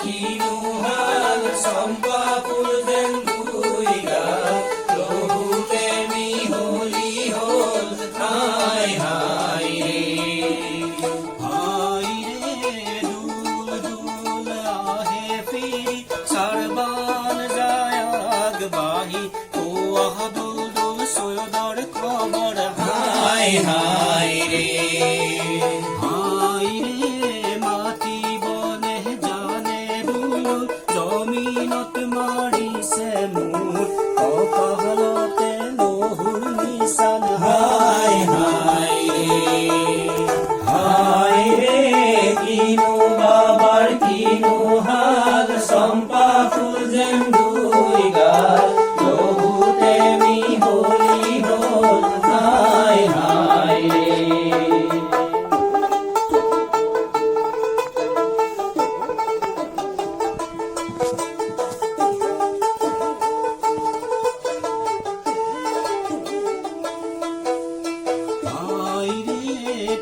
কিনো হাল চম্পা ফুল যেন দুই গাল লহুতে মিহলি হল হায় হায় রে দুল দুল আহে ফিরি সারবান যায় আগবাহি ও আহ দুল দুল সৈয়দর খবর হায় হায় রে মাটি বনে জানে দুল জমিনত মাৰিছে মোৰ কপালতে লহুৰ নিচান হায় হায় ৰে কিনো বাবাৰ কিনো হাল চম্পা ফুল যেন দুই গাল লহুতে মিহলি হল হায় হায় ৰে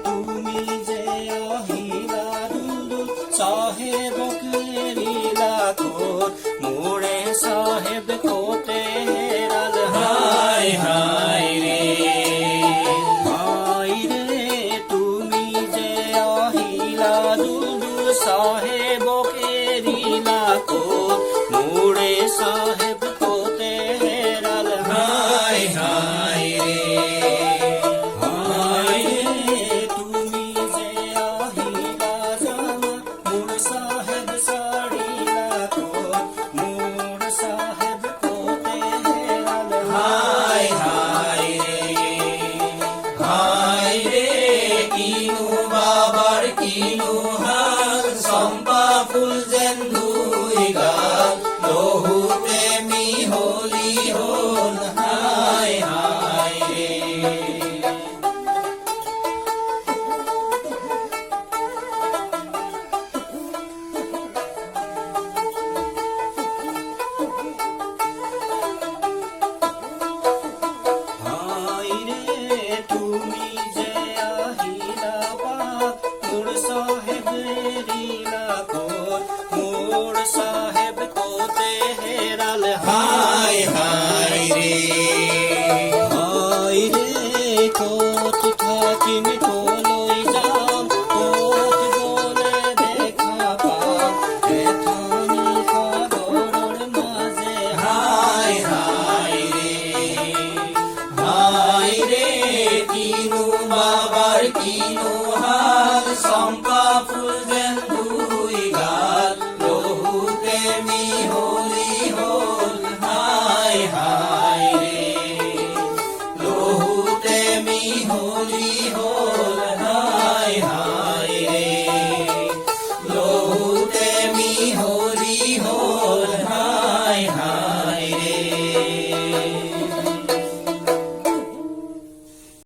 তুমি যে আহিলা দুলদুল সাহেবক এৰিলা ক'ত মোৰে সাহেব ক'তে হেৰাল হায় হায় ৰে তুমি যে আহিলা দুলদুল সাহেবক এৰিলা ক'ত মোৰে সাহেব ক'তে হেৰাল হায় হায় ৰে কিনো হাল চম্পা ফুল যেন দুই গাল লহুতে মিহলি হল হায় হায় ৰে তুমি যে আহিলা মোর সাহেব এরিলা ক'ত মোর সাহেব ক'তে হেৰাল হায় হায় ৰে ক'ত থাকিম ক'লৈ যাম ক'ত গ'লে দেখা পাম এথানি সাগৰৰ মাজে হায় ৰে কিনো বাবাৰ কিনো হাল চম্পা ফুল যেন দুই গাল লহুতে মিহলি হল হায় হায় ৰে লহুতে মিহলি হল